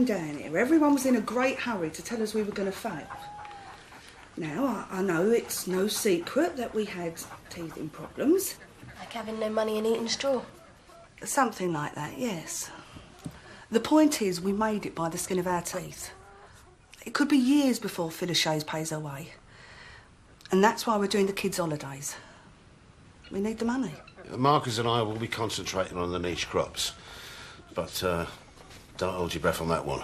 came down here, everyone was in a great hurry to tell us we were going to fail. Now, I know it's no secret that we had teething problems. Like having no money and eating straw. Something like that, yes. The point is, we made it by the skin of our teeth. It could be years before Phyllis Shays pays her way. And that's why we're doing the kids' holidays. We need the money. Marcus and I will be concentrating on the niche crops. But don't hold your breath on that one.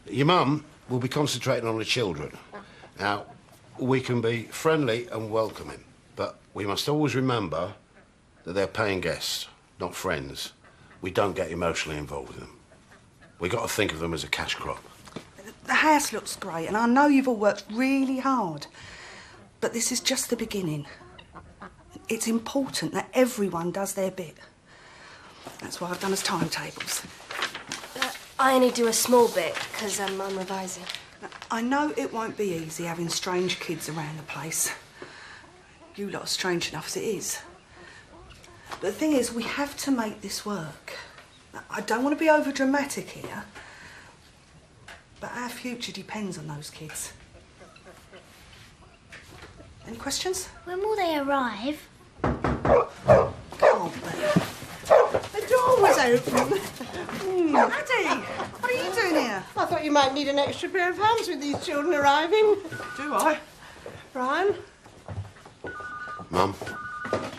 Your mum will be concentrating on the children. Now, we can be friendly and welcoming, but we must always remember that they're paying guests, not friends. We don't get emotionally involved with them. We've got to think of them as a cash crop. The house looks great, and I know you've all worked really hard. But this is just the beginning. It's important that everyone does their bit. That's why I've done us timetables. I only do a small bit, because I'm revising. I know it won't be easy having strange kids around the place. You lot are strange enough as it is. But the thing is, we have to make this work. I don't want to be over-dramatic here, but our future depends on those kids. Any questions? When will they arrive? Can't be. The door was open. Addie, what are you doing here? I thought you might need an extra pair of hands with these children arriving. Do I? Brian? Mum, I'll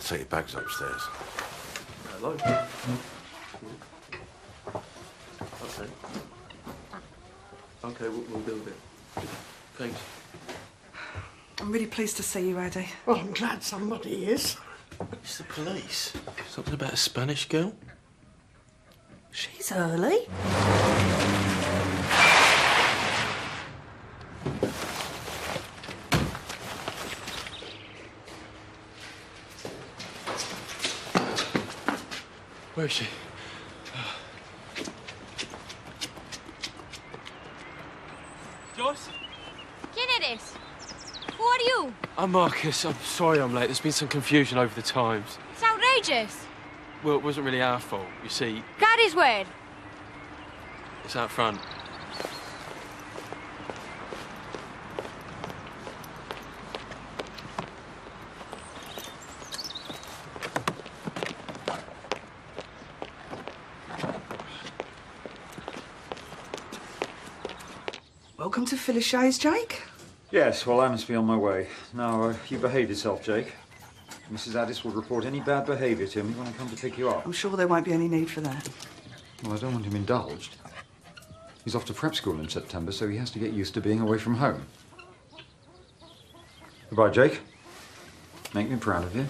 take your bags upstairs. Hello. Okay. Okay, we'll do it. Thanks. I'm really pleased to see you, Addie. Well, I'm glad somebody is. It's the police. Something about a Spanish girl? She's early. Where is she? Joyce? ¿Quién eres? Who are you? I'm Marcus. I'm sorry I'm late. There's been some confusion over the times. It's outrageous. Well, it wasn't really our fault. You see, Gary's word. it's out front. Welcome to Phyllis Shays, Jake. Yes, well, I must be on my way. Now, you behave yourself, Jake. Mrs. Addis will report any bad behaviour to me when I come to pick you up. I'm sure there won't be any need for that. Well, I don't want him indulged. He's off to prep school in September, so he has to get used to being away from home. Goodbye, Jake. Make me proud of you.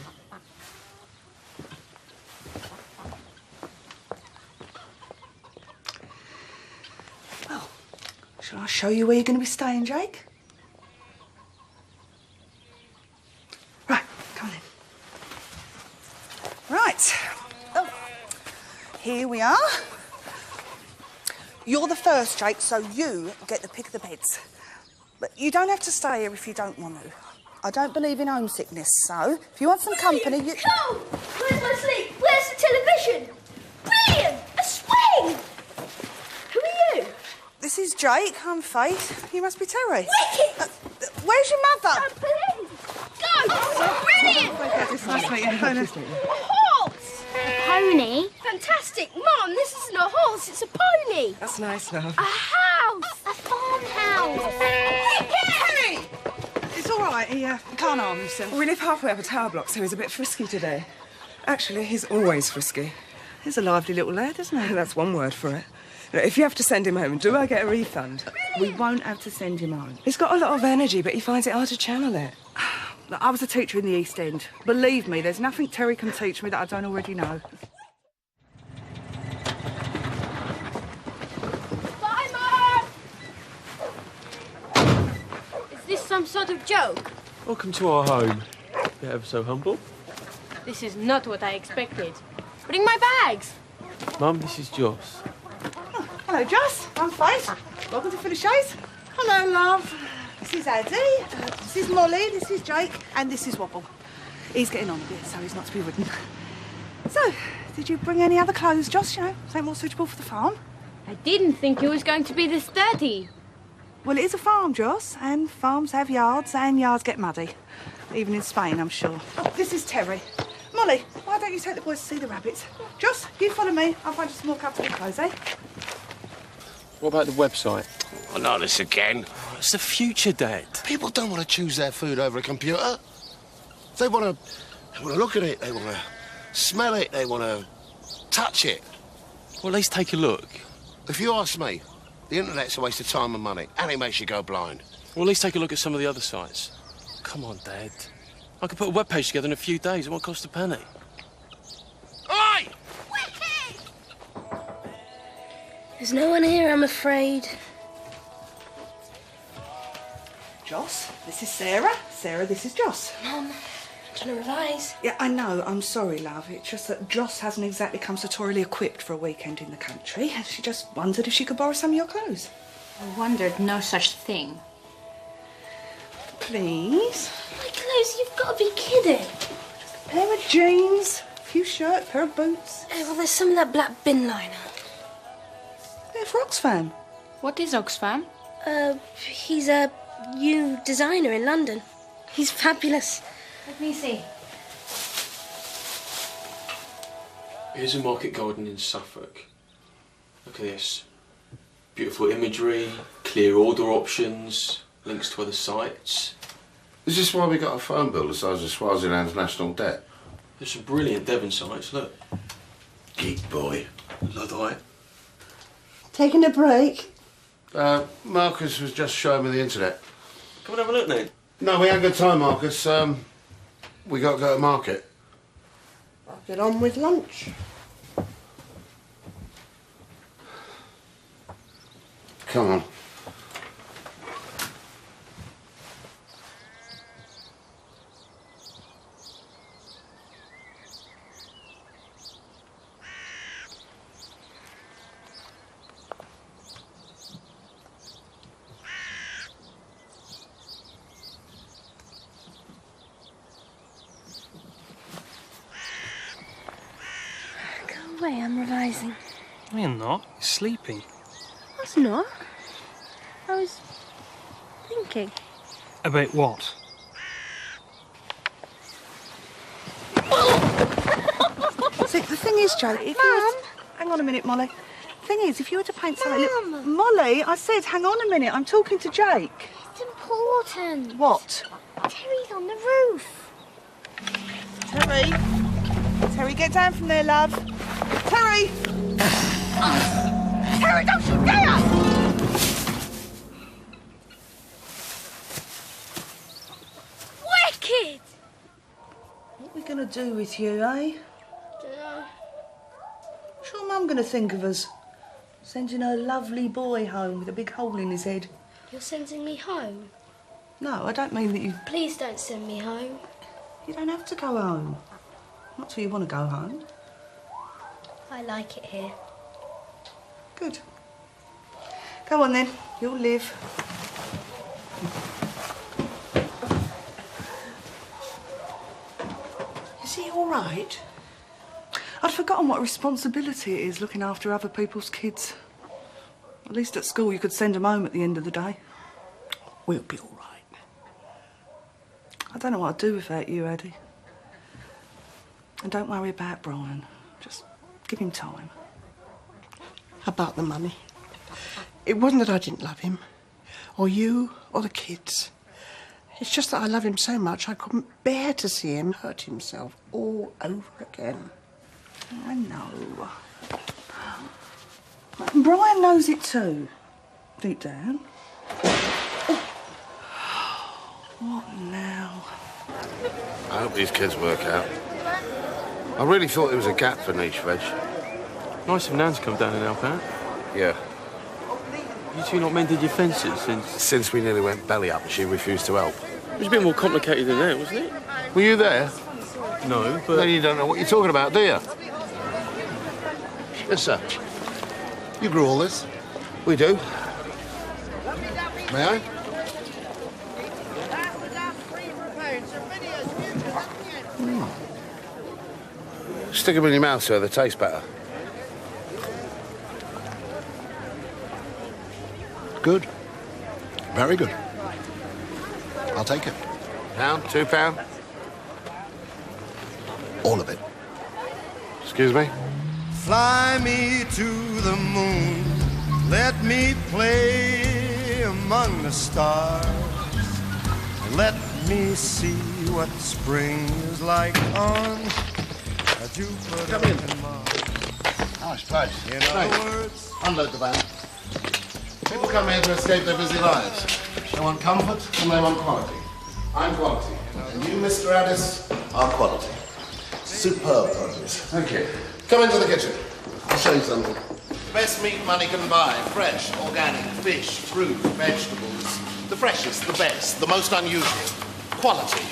Well, shall I show you where you're going to be staying, Jake? Right, come on in. Right. Oh, here we are. You're the first, Jake, so you get the pick of the beds. But you don't have to stay here if you don't want to. I don't believe in homesickness, so if you want some company, you... Cool! Where's my sleep? Where's the television? Brilliant! A swing! Who are you? This is Jake. I'm Faith. You must be Terry. Wicked! Where's your mother? Please! Go! Oh, brilliant! It's nice to meet you. A horse! A pony? Fantastic! Mum, this isn't a horse, it's a pony! That's nice, love. A house! A farmhouse! Harry! It's all right. He can't harm himself. We live halfway up a tower block, so he's a bit frisky today. Actually, he's always frisky. He's a lively little lad, isn't he? That's one word for it. Now, if you have to send him home, do I get a refund? We won't have to send him home. He's got a lot of energy, but he finds it hard to channel it. Look, I was a teacher in the East End. Believe me, there's nothing Terry can teach me that I don't already know. Bye, Mum! Is this some sort of joke? Welcome to our home. You're ever so humble. This is not what I expected. Bring my bags! Mum, this is Joss. Oh, hello, Joss. I'm Faith. Welcome to Phyllis Shays. Hello, love. This is Addie, this is Molly, this is Jake, and this is Wobble. He's getting on a bit, so he's not to be ridden. So, did you bring any other clothes, Joss? You know, something more suitable for the farm? I didn't think it was going to be this dirty. Well, it is a farm, Joss, and farms have yards, and yards get muddy. Even in Spain, I'm sure. Oh, this is Terry. Molly, why don't you take the boys to see the rabbits? Joss, you follow me. I'll find you some more comfortable clothes, eh? What about the website? Oh, not this again. It's the future, Dad. People don't want to choose their food over a computer. They want to look at it, they want to smell it, they want to touch it. Well, at least take a look. If you ask me, the internet's a waste of time and money, and it makes you go blind. Well, at least take a look at some of the other sites. Come on, Dad. I could put a web page together in a few days. It won't cost a penny. Oi! There's no one here, I'm afraid. Joss, this is Sarah. Sarah, this is Joss. Mum, I'm trying to revise. Yeah, I know. I'm sorry, love. It's just that Joss hasn't exactly come sartorially equipped for a weekend in the country. She just wondered if she could borrow some of your clothes. I wondered no such thing. Please? My clothes, you've got to be kidding. A pair of jeans, a few shirts, a pair of boots. Oh, well, there's some of that black bin liner. They're for Oxfam. What is Oxfam? He's a new designer in London. He's fabulous. Let me see. Here's a market garden in Suffolk. Look at this. Beautiful imagery, clear order options, links to other sites. Is this why we got a phone bill the size of Swaziland's national debt? There's some brilliant Devon sites, look. Geek boy. Luddite. Taking a break? Marcus was just showing me the internet. Come and have a look, Ned. No, we ain't got time, Marcus. We got to go to market. I'll get on with lunch. Come on. Go away, I'm revising. No, you're not. You're sleeping. I was not. I was thinking. About what? See, the thing is, Joe, if you were hang on a minute, Molly. The thing is, if you were to paint something... Molly, I said, hang on a minute, I'm talking to Jake. It's important. What? Terry's on the roof. Terry? Terry, get down from there, love. Terry! Terry, don't you dare! Wicked! What are we going to do with you, eh? What's your mum going to think of us? Sending her lovely boy home with a big hole in his head. You're sending me home? No, I don't mean that you... Please don't send me home. You don't have to go home. Not till you want to go home. I like it here. Good. Go on then, you'll live. Is he all right? I'd forgotten what a responsibility it is looking after other people's kids. At least at school you could send them home at the end of the day. We'll be all right. I don't know what I'd do without you, Eddie. And don't worry about Brian. Just give him time. About the money. It wasn't that I didn't love him, or you, or the kids. It's just that I love him so much I couldn't bear to see him hurt himself all over again. I know. Brian knows it too, deep down. What now? I hope these kids work out. I really thought there was a gap for niche veg. Nice of Nan to come down and help out. Yeah. You two not mended your fences since... Since we nearly went belly up, she refused to help. It was a bit more complicated than that, wasn't it? Were you there? No, but... Then you don't know what you're talking about, do you? Yes, sir. You grew all this? We do. May I? Stick them in your mouth so they taste better. Good. Very good. I'll take it. £1, £2? All of it. Excuse me? Fly me to the moon, let me play among the stars. Let me see what spring is like on Jupiter. Come in. And Mars. Nice place. In other words, unload the van. People come here to escape their busy lives. They want comfort and they want quality. I'm quality. And you, Mr. Addis, are quality. Superb produce. Thank you. Come into the kitchen. I'll show you something. Best meat money can buy. Fresh, organic, fish, fruit, vegetables. The freshest, the best, the most unusual. Quality.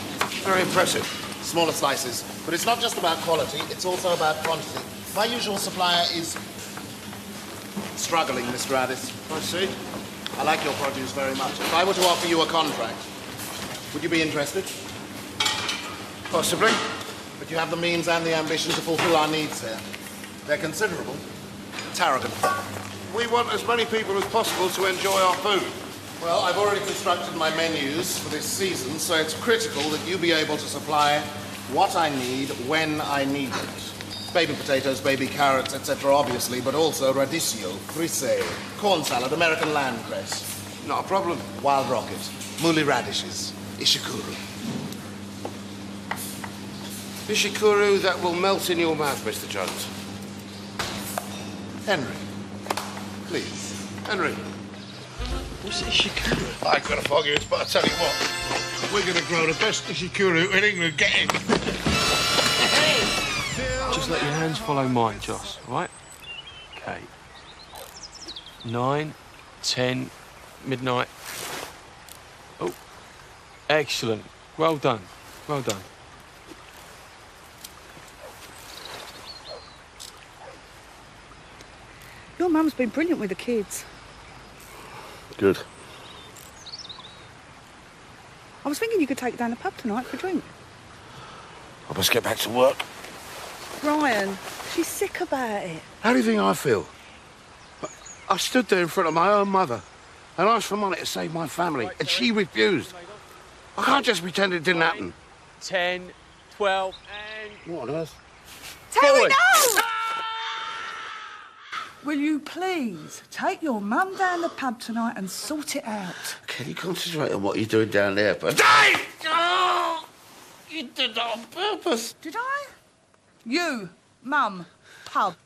Very impressive. Smaller slices. But it's not just about quality, it's also about quantity. My usual supplier is struggling, Mr. Addis. I see. I like your produce very much. If I were to offer you a contract, would you be interested? Possibly. But you have the means and the ambition to fulfill our needs here. They're considerable. Tarragon. We want as many people as possible to enjoy our food. Well, I've already constructed my menus for this season, so it's critical that you be able to supply what I need when I need it. Baby potatoes, baby carrots, etc., obviously, but also radicchio, frisee, corn salad, American landcress. Not a problem. Wild rocket, muli radishes, ishikuru. Ishikuru that will melt in your mouth, Mr. Jones. Henry, please. Henry. What's ishikuru? I ain't got to argue it, but I tell you what, we're going to grow the best ishikuru in England. Get in. Just let your hands follow mine, Joss, all right? Okay. 9, 10, midnight. Oh, excellent. Well done. Well done. Your mum's been brilliant with the kids. Good. I was thinking you could take down the pub tonight for a drink. I must get back to work. Brian, she's sick about it. How do you think I feel? I stood there in front of my own mother and asked for money to save my family, and she refused. I can't just pretend it didn't happen. 10, 12, and... What on earth? Terry, no! Will you please take your mum down the pub tonight and sort it out? Can you concentrate on what you're doing down there, but... Dave! Oh, you did that on purpose. Did I? You, mum, pub.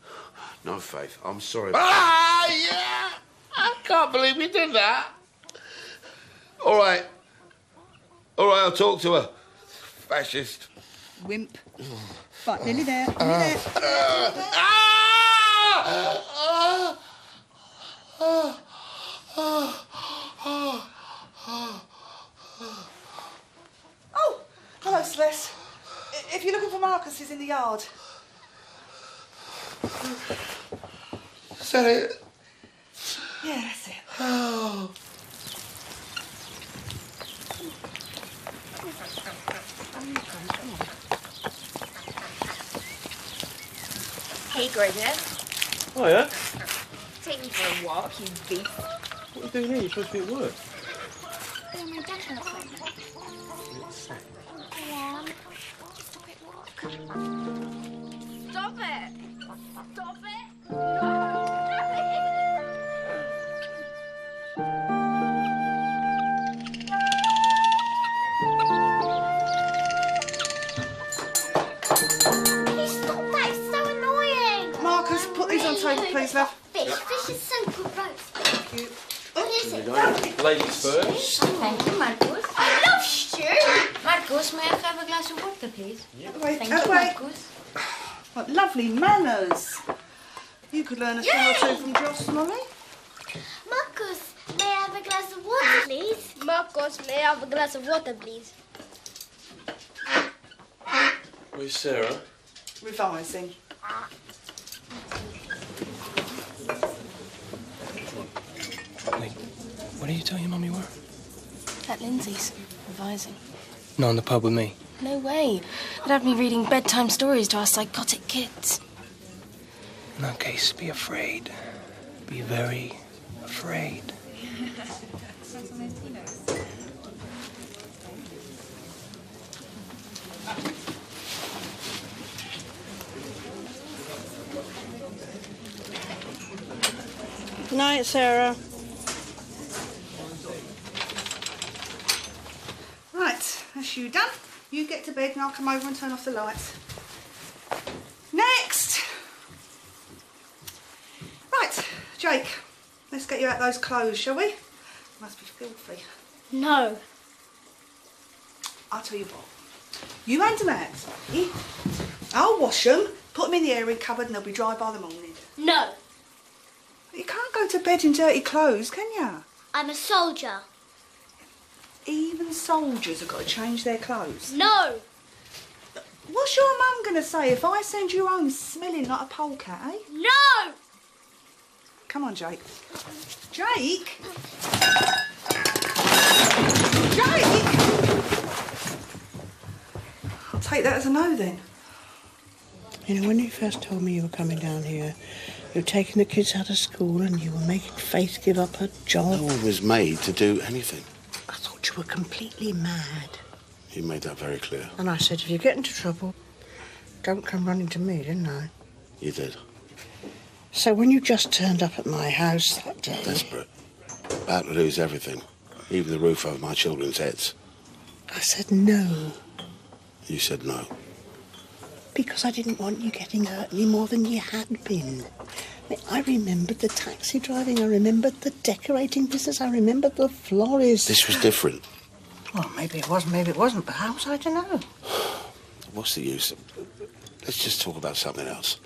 No, Faith, I'm sorry. Ah, yeah! I can't believe you did that. All right, I'll talk to her. Fascist. Wimp. Right, nearly there, nearly there. Oh, hello, Celeste. If you're looking for Marcus, he's in the yard. Is that it? Yeah, that's it. Oh. Hey, Gordon. Oh, yeah? Take me for a walk, you beast. What are you doing here? You're supposed to be at work. Oh, my dental appointment. Yeah, just a quick walk. Stop it! Stop it! No! Marcus, put these on table, please, love. Fish is so gross. Thank you. What is it? Ladies first. Thank you, Marcus. I love stew. Marcus, may I have a glass of water, please? Wait, Thank you, wait. Marcus. What lovely manners. You could learn a thing or two from Joss, Molly. Marcus, may I have a glass of water, please? Marcus, may I have a glass of water, please? Where's Sarah? Revising. Wait, what are you telling your mum you were? At Lindsay's, revising. Not in the pub with me. No way. They'd have me reading bedtime stories to our psychotic kids. In that case, be afraid. Be very afraid. night, Sarah. Right, that's you done. You get to bed and I'll come over and turn off the lights. Next! Right, Jake, let's get you out those clothes, shall we? Must be filthy. No. I'll tell you what. You hand them out to me. I'll wash them, put them in the airing cupboard and they'll be dry by the morning. No. You can't go to bed in dirty clothes, can you? I'm a soldier. Even soldiers have got to change their clothes. No. What's your mum going to say if I send you home smelling like a polecat, eh? No. Come on, Jake. Jake? Jake? I'll take that as a no then. You know, when you first told me you were coming down here, you were taking the kids out of school and you were making Faith give up her job. No one was made to do anything. I thought you were completely mad. You made that very clear. And I said, if you get into trouble, don't come running to me, didn't I? You did. So when you just turned up at my house that day... Desperate. About to lose everything. Even the roof over my children's heads. I said no. You said no. Because I didn't want you getting hurt any more than you had been. I remembered the taxi driving, I remembered the decorating business, I remembered the florist. This was different. Well, maybe it was, maybe it wasn't, but how was I to know? What's the use? Let's just talk about something else.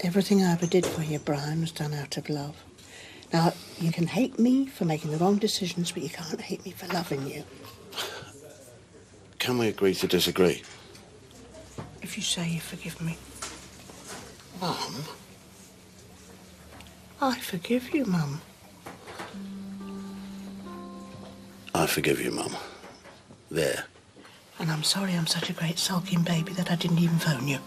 Everything I ever did for you, Brian, was done out of love. Now, you can hate me for making the wrong decisions, but you can't hate me for loving you. Can we agree to disagree? If you say you forgive me. Mum? I forgive you, Mum. I forgive you, Mum. There. And I'm sorry I'm such a great sulking baby that I didn't even phone you.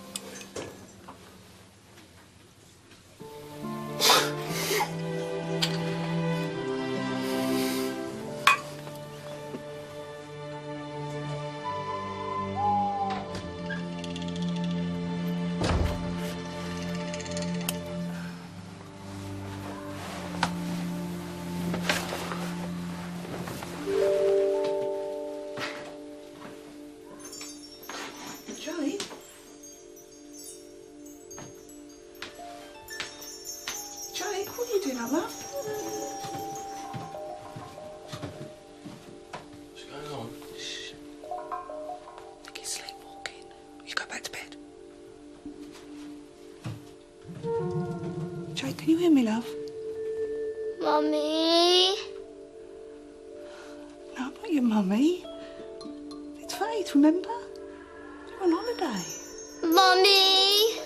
Can you hear me, love? Mummy? No, not your mummy. It's Faith, remember? You're on holiday. Mummy?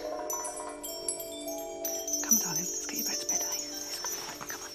Come on, darling, let's get you back to bed, eh? Let's go. Come on.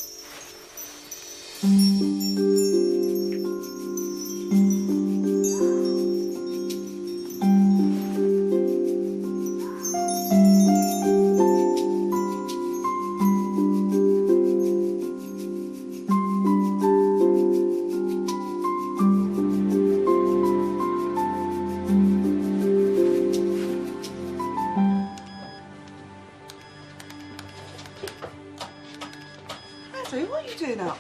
What are you doing up?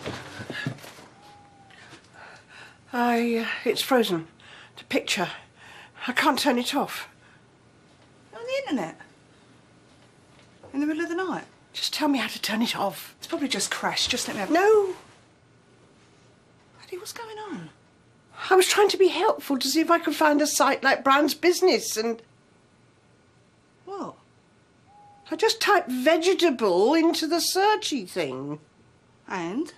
It's frozen. The picture. I can't turn it off. On the internet? In the middle of the night? Just tell me how to turn it off. It's probably just crashed. Just let me have... No! Eddie, what's going on? I was trying to be helpful to see if I could find a site like Brown's Business and... What? I just typed vegetable into the searchy thing. And?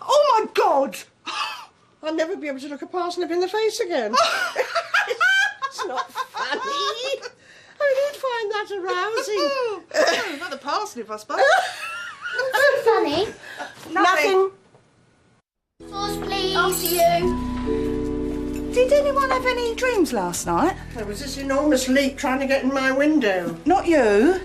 Oh my God! I'll never be able to look a parsnip in the face again. It's not funny. I did find that arousing. Not the parsnip, I suppose. What's so funny? Nothing. Sauce, please. After you. Did anyone have any dreams last night? There was this enormous leap trying to get in my window. Not you.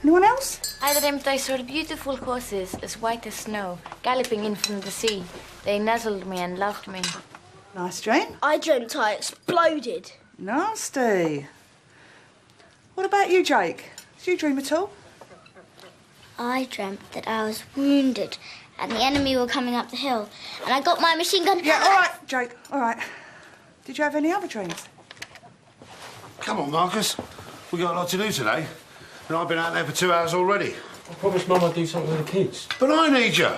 Anyone else? I dreamt I saw beautiful horses as white as snow, galloping in from the sea. They nuzzled me and loved me. Nice dream. I dreamt I exploded. Nasty. What about you, Jake? Did you dream at all? I dreamt that I was wounded and the enemy were coming up the hill, and I got my machine gun. Yeah, all right, Jake, all right. Did you have any other dreams? Come on, Marcus. We've got a lot to do today. And I've been out there for 2 hours already. I promised Mum I'd do something with the kids. But I need you.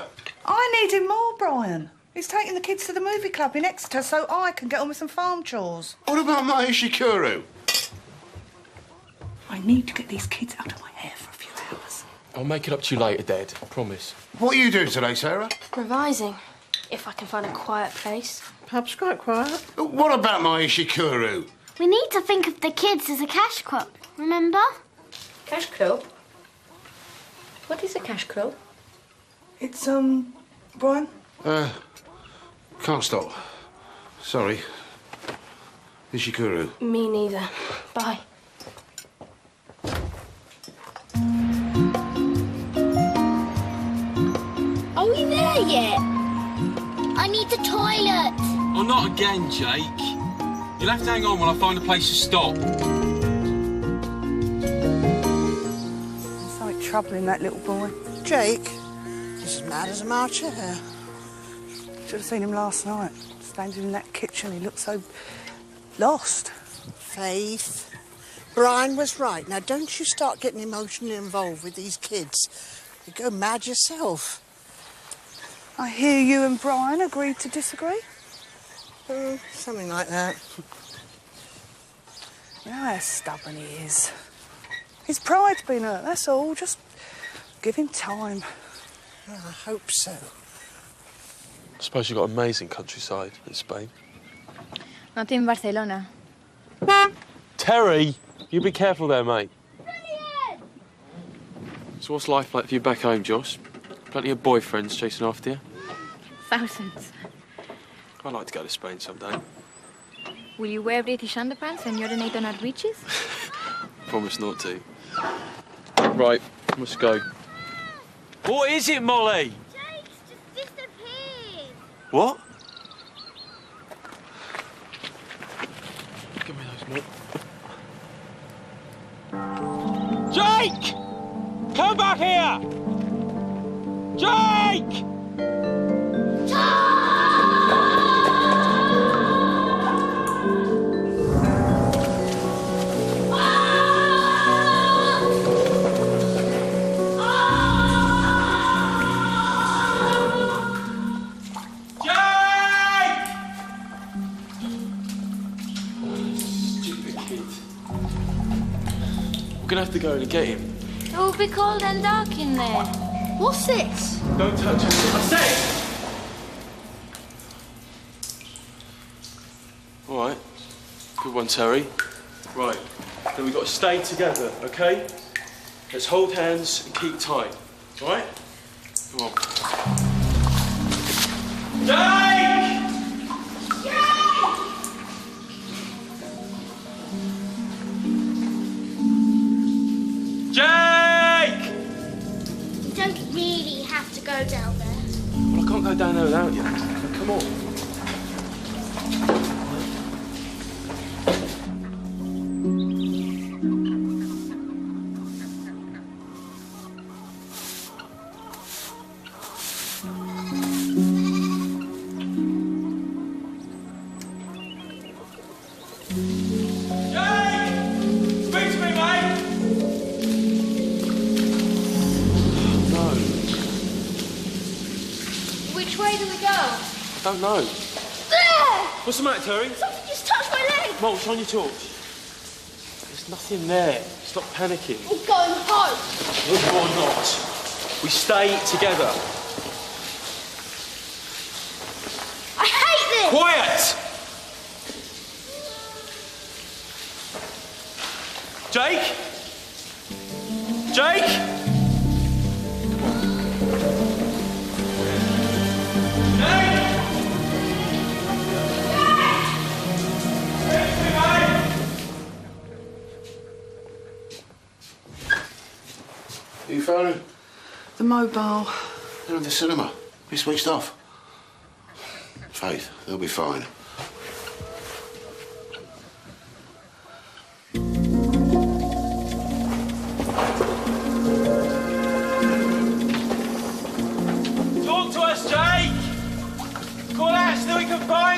I need him more, Brian. He's taking the kids to the movie club in Exeter so I can get on with some farm chores. What about my Ishikuru? I need to get these kids out of my hair for a few hours. I'll make it up to you later, Dad. I promise. What are you doing today, Sarah? Revising. If I can find a quiet place. Pub's quite quiet. What about my Ishikuru? We need to think of the kids as a cash crop, remember? Cash club? What is a cash club? It's, Brian? Can't stop. Sorry. Ishikuru. Me neither. Bye. Are we there yet? I need the toilet. Oh, not again, Jake. You'll have to hang on while I find a place to stop. There's something troubling that little boy. Jake, he's as mad as a March hare. Should have seen him last night, standing in that kitchen. He looked so lost. Faith, Brian was right. Now, don't you start getting emotionally involved with these kids. You go mad yourself. I hear you and Brian agreed to disagree. Something like that. You know how stubborn he is. His pride's been hurt, that's all. Just give him time. I hope so. I suppose you've got amazing countryside in Spain. Not in Barcelona. Terry, you be careful there, mate. So what's life like for you back home, Josh? Plenty of boyfriends chasing after you? Thousands. I'd like to go to Spain someday. Will you wear British underpants and urinate on our beaches? Promise not to. Right, let's go. What is it, Molly? Jake's just disappeared. What? Give me those, mate. Jake! Come back here! Jake! We're gonna have to go in and get him. It will be cold and dark in there. What's this? Don't touch us. I said! All right. Good one, Terry. Right. Then we've got to stay together, okay? Let's hold hands and keep tight. All right? Come on. Jake! Jake! You don't really have to go down there. Well, I can't go down there without you. Come on. Which way do we go? I don't know. There! What's the matter, Terry? Something just touched my leg. Mom, shine your torch. There's nothing there. Stop panicking. We're going home. No, you're not. We stay together. I hate this. Quiet! Jake? Jake? You found him? The mobile. They're in the cinema. He switched off. Faith, they'll be fine.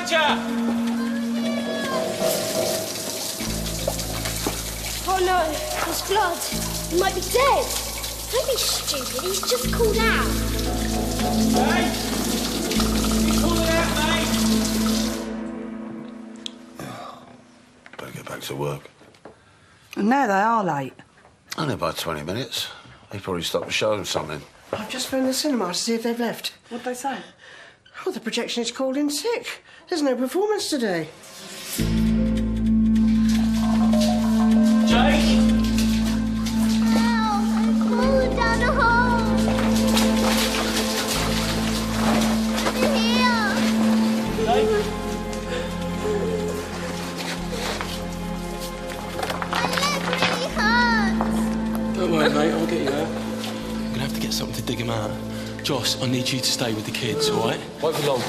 danger! Oh no, there's blood. He might be dead. Don't be stupid, he's just called out. Hey! You call it out, mate! Better get back to work. And now they are late. Only about 20 minutes. They probably stopped to show them something. I've just phoned the cinema to see if they've left. What'd they say? Oh, the projectionist called in sick. There's no performance today. Jake! Help! I'm falling down the hole. I'm here. Jake? My leg really hurts. Don't worry, mate, I'll get you out. I'm gonna have to get something to dig him out. Joss, I need you to stay with the kids, all right? Won't be long.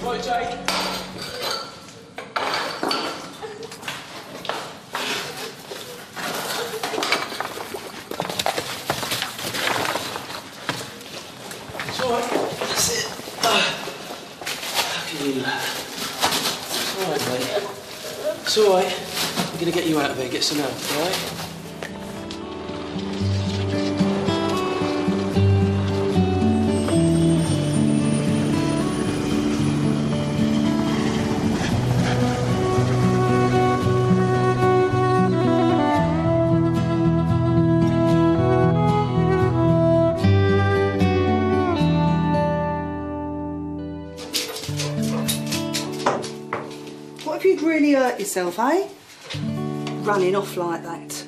Right, Jake. It's all right. That's it. How can you... It's all right, mate. It's all right. I'm gonna get you out of here, get some help, all right? What if you'd really hurt yourself, eh? Running off like that.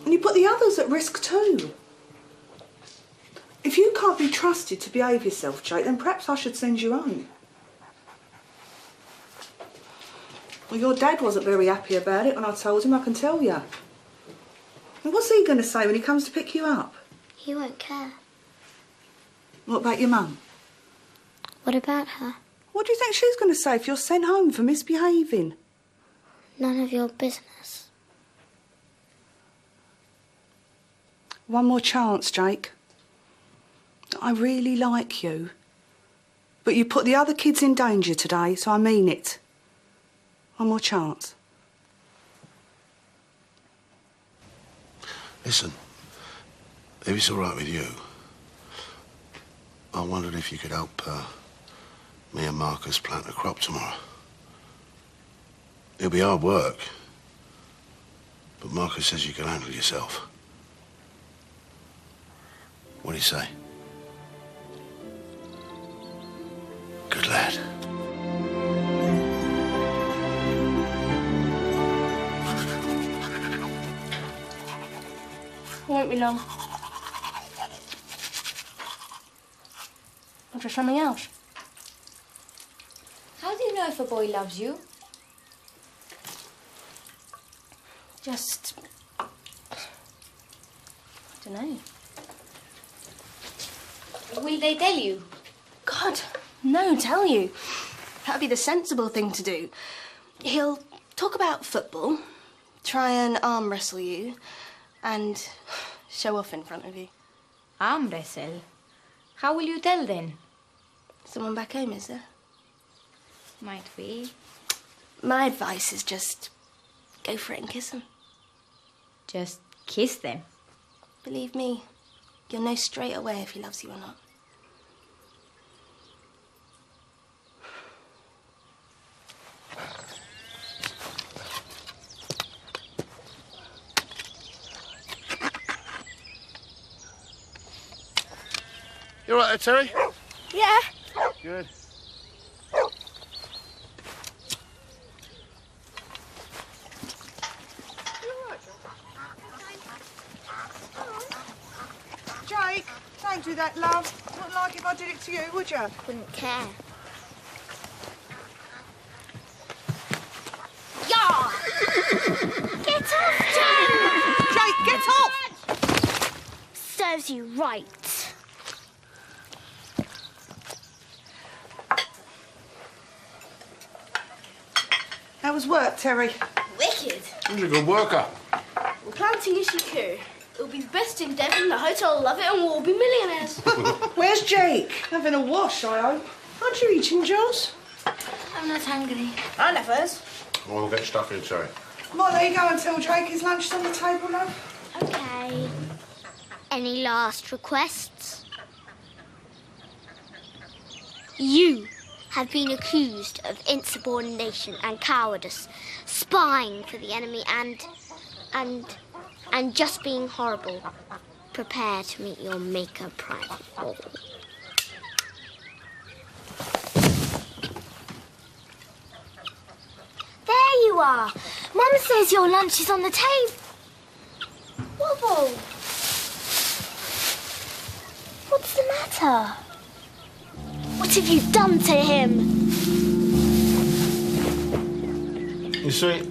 And you put the others at risk too. If you can't be trusted to behave yourself, Jake, then perhaps I should send you home. Well, your dad wasn't very happy about it when I told him, I can tell you. And what's he going to say when he comes to pick you up? He won't care. What about your mum? What about her? What do you think she's going to say if you're sent home for misbehaving? None of your business. One more chance, Jake. I really like you. But you put the other kids in danger today, so I mean it. One more chance. Listen, if it's all right with you, I wondered if you could help me and Marcus plant a crop tomorrow. It'll be hard work, but Marcus says you can handle yourself. What do you say? Good lad. Won't be long. I'll try something else. How do you know if a boy loves you? Just... I don't know. Will they tell you? God, no, tell you. That'd be the sensible thing to do. He'll talk about football, try and arm wrestle you, and show off in front of you. Arm wrestle? How will you tell then? Someone back home, is there? Might be. My advice is just go for it and kiss them. Just kiss them. Believe me, you'll know straight away if he loves you or not. You all right there, Terry? Yeah. Good. Don't do that, love. Not like if I did it to you, would you? Wouldn't care. Yeah! Get off, Jake! Jake, get off! Serves you right. How was work, Terry? Wicked. He's a good worker. We're planting Ishikuru. It'll be the best in Devon, the hotel will love it, and we'll all be millionaires. Where's Jake? Having a wash, I hope. Aren't you eating, Jules? I'm not hungry. I never's. We'll get stuff in, sorry. Molly, go and tell Jake his lunch's on the table, love. Okay. Any last requests? You have been accused of insubordination and cowardice, spying for the enemy and just being horrible. Prepare to meet your maker, Private Wall. There you are. Mum says your lunch is on the table. Wobble. What's the matter? What have you done to him? You see,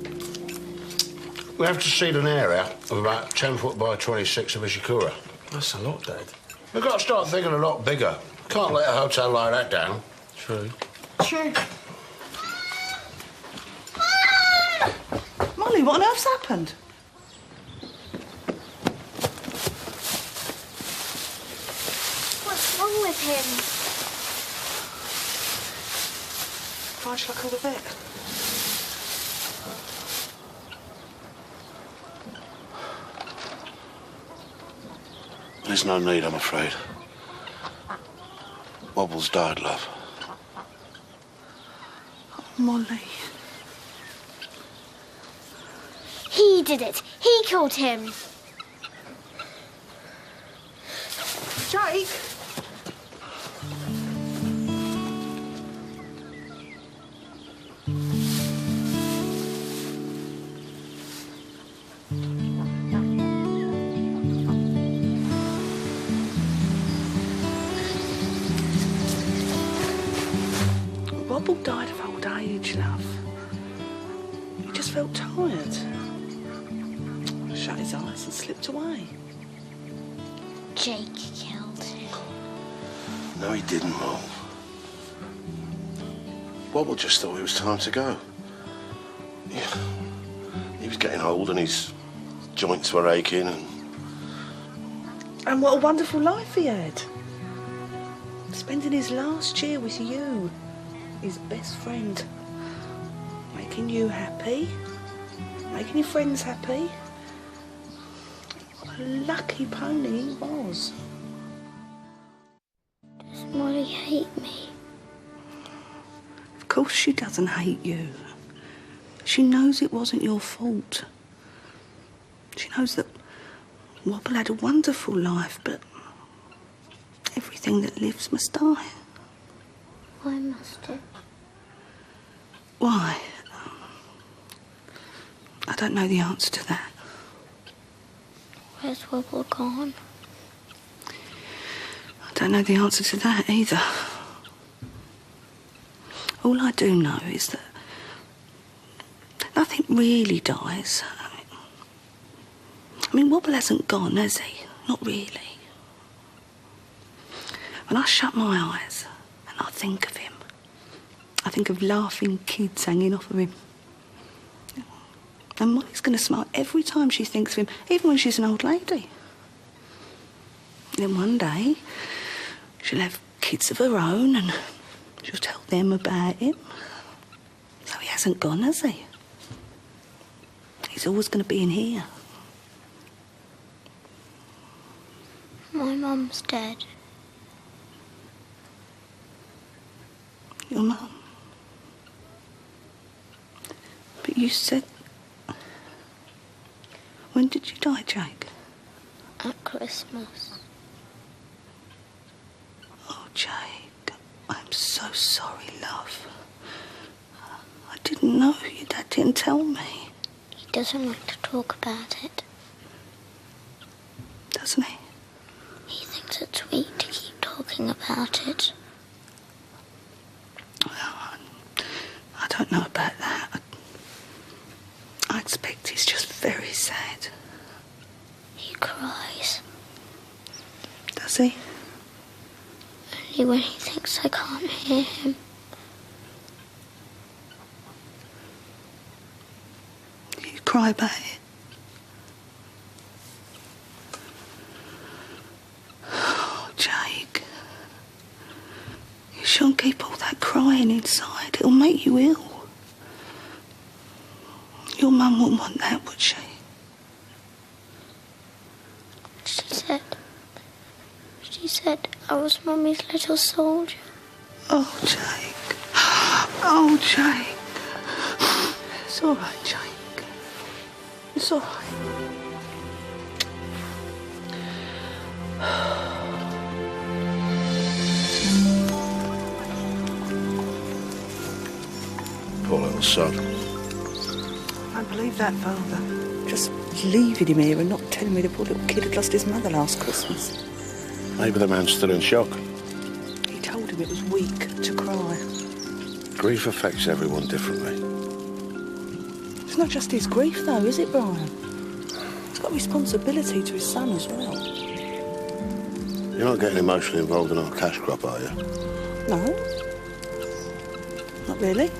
we have to seed an area of about 10 foot by 26 of Ishikura. That's a lot, Dad. We've got to start thinking a lot bigger. Can't let a hotel like that down. True. True. Molly, what on earth's happened? What's wrong with him? Why shall I call the vet? There's no need, I'm afraid. Wobble's died, love. Molly. He did it. He killed him. Jake? Wobble died of old age, love. He just felt tired. Shut his eyes and slipped away. Jake killed him. No, he didn't, Mom. Wobble just thought it was time to go. Yeah. He was getting old and his joints were aching And what a wonderful life he had. Spending his last year with you, his best friend. Making you happy, making your friends happy. What a lucky pony he was. Does Molly hate me? Of course she doesn't hate you. She knows it wasn't your fault. She knows that Wobble had a wonderful life, but everything that lives must die. Why must it? Why? I don't know the answer to that. Where's Wobble gone? I don't know the answer to that either. All I do know is that nothing really dies. I mean, Wobble hasn't gone, has he? Not really. When I shut my eyes and I think of him, I think of laughing kids hanging off of him. And Molly's going to smile every time she thinks of him, even when she's an old lady. Then one day, she'll have kids of her own and she'll tell them about him. So he hasn't gone, has he? He's always going to be in here. My mum's dead. Your mum? But you said... When did you die, Jake? At Christmas. Oh, Jake, I'm so sorry, love. I didn't know. Your dad didn't tell me. He doesn't like to talk about it. Doesn't he? He thinks a tweet to keep talking about it. I don't know about that. I expect he's just very sad. He cries. Does he? Only when he thinks I can't hear him. You cry about it? Oh, Jake. You shouldn't keep all that crying inside. It'll make you ill. Your mum wouldn't want that, would she? She said I was Mummy's little soldier. Oh, Jake. Oh, Jake. It's all right, Jake. It's all right. Poor little son. I don't believe that, Father. Just leaving him here and not telling me the poor little kid had lost his mother last Christmas. Maybe the man's still in shock. He told him it was weak to cry. Grief affects everyone differently. It's not just his grief, though, is it, Brian? He's got responsibility to his son as well. You're not getting emotionally involved in our cash crop, are you? No. Not really.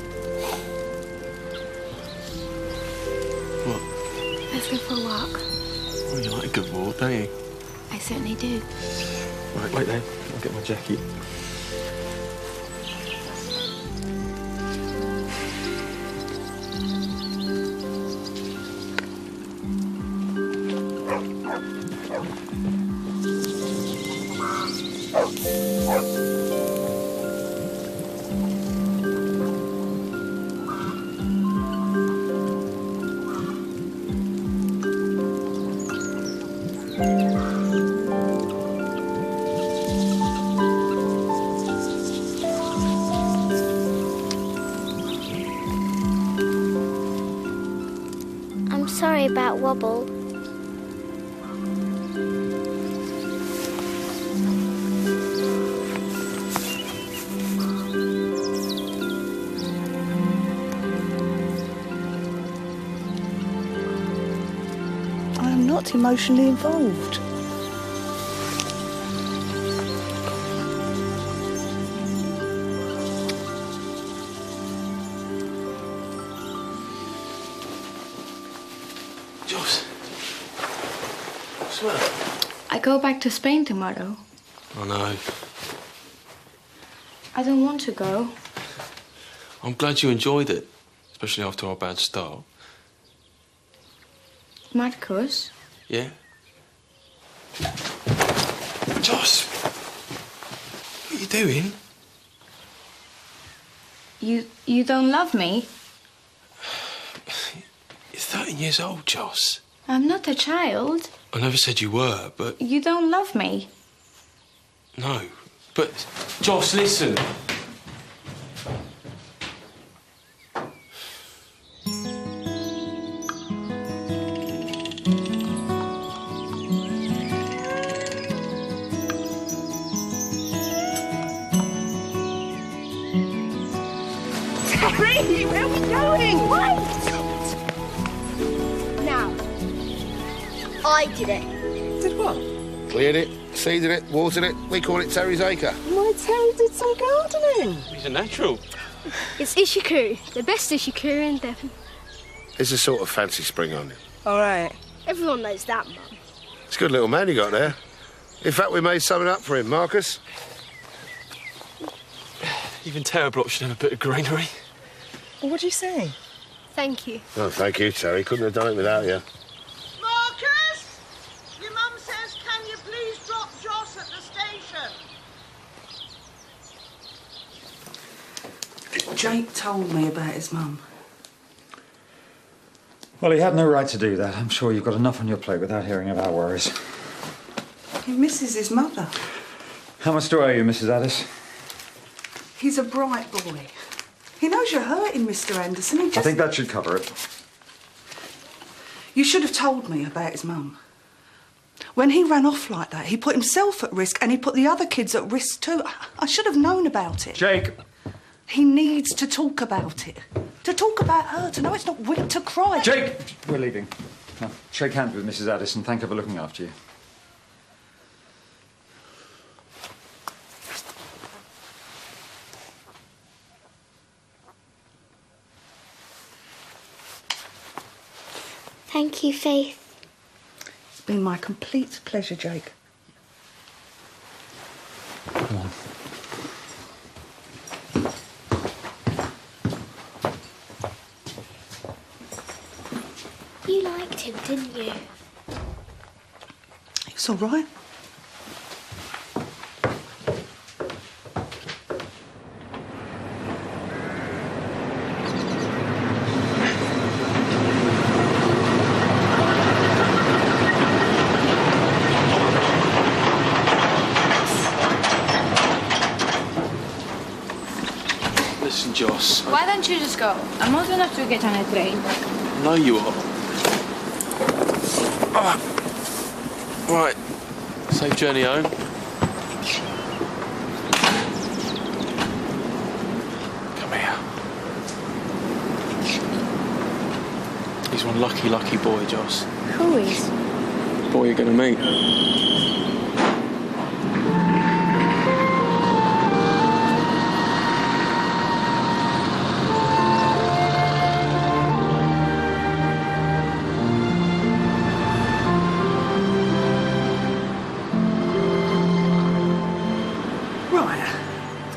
What? Let's go for a walk. Oh, you like a good walk, don't you? I certainly do. Right, wait there. I'll get my jacket. I'm sorry about Wobble. I am not emotionally involved. Joss. What's the matter? I go back to Spain tomorrow. I know. I don't want to go. I'm glad you enjoyed it, especially after our bad start. Marcus? Yeah? Joss! What are you doing? You don't love me? You're 13 years old, Joss. I'm not a child. I never said you were, but... You don't love me. No. But, Joss, listen. Terry, where are we going? Wait! Now, I did it. Did what? Cleared it, seeded it, watered it. We call it Terry's Acre. My Terry did some gardening. He's a natural. It's Ishikuru, the best Ishikuru in Devon. It's a sort of fancy spring onion. All right. Everyone knows that, Mum. It's a good little man you got there. In fact, we made something up for him, Marcus. Even Terror Block should have a bit of greenery. What do you say? Thank you. Oh, thank you, Terry. Couldn't have done it without you. Marcus! Your mum says, can you please drop Joss at the station? Jake told me about his mum. Well, he had no right to do that. I'm sure you've got enough on your plate without hearing of our worries. He misses his mother. How much do I owe you, Mrs. Addis? He's a bright boy. He knows you're hurting, Mr. Anderson. He just... I think that should cover it. You should have told me about his mum. When he ran off like that, he put himself at risk and he put the other kids at risk too. I should have known about it. Jake! He needs to talk about it. To talk about her, to know it's not weak to cry. Jake! We're leaving. Now, shake hands with Mrs. Addis and thank her for looking after you. Thank you, Faith. It's been my complete pleasure, Jake. Come on. You liked him, didn't you? It's all right. Listen, Joss. Why don't you just go? I'm old enough to get on a train. I know you are. Right. Safe journey home. Come here. He's one lucky, lucky boy, Joss. Who is? The boy you're going to meet. Right.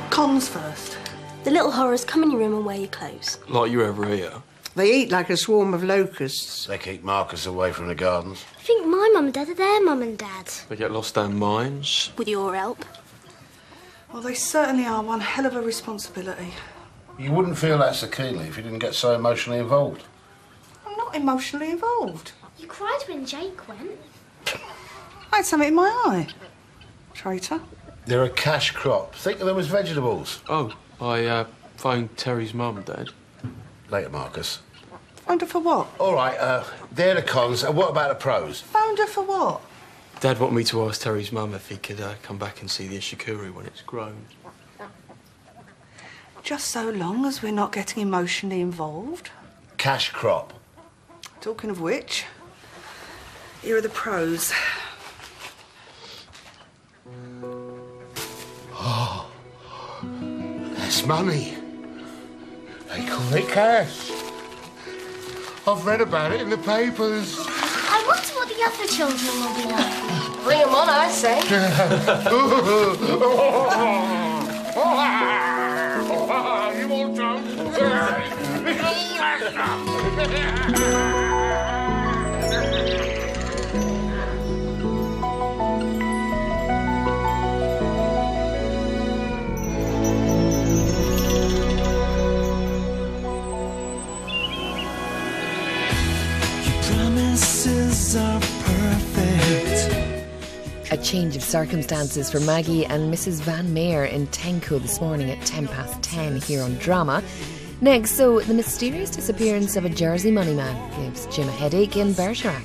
Cons first. The little horrors come in your room and wear your clothes. Like you ever here. They eat like a swarm of locusts. They keep Marcus away from the gardens. I think my mum and dad are their mum and dad. They get lost down mines. With your help. Well, they certainly are one hell of a responsibility. You wouldn't feel that so keenly if you didn't get so emotionally involved. I'm not emotionally involved. You cried when Jake went. I had something in my eye. Traitor. They're a cash crop. Think of them as vegetables. Oh, I phoned Terry's mum, Dad. Later, Marcus. Phoned her for what? All right, they're the cons. What about the pros? Phoned her for what? Dad wanted me to ask Terry's mum if he could come back and see the ishikuri when it's grown. Just so long as we're not getting emotionally involved. Cash crop. Talking of which, here are the pros. Oh, that's money. They call it cash. I've read about it in the papers. I wonder what the other children will be like. Bring them on, I say. You won't jump. Promises are perfect. A change of circumstances for Maggie and Mrs. Van Meer in Tenco this morning at 10:10 here on Drama. Next, so the mysterious disappearance of a Jersey money man gives Jim a headache in Bergerac.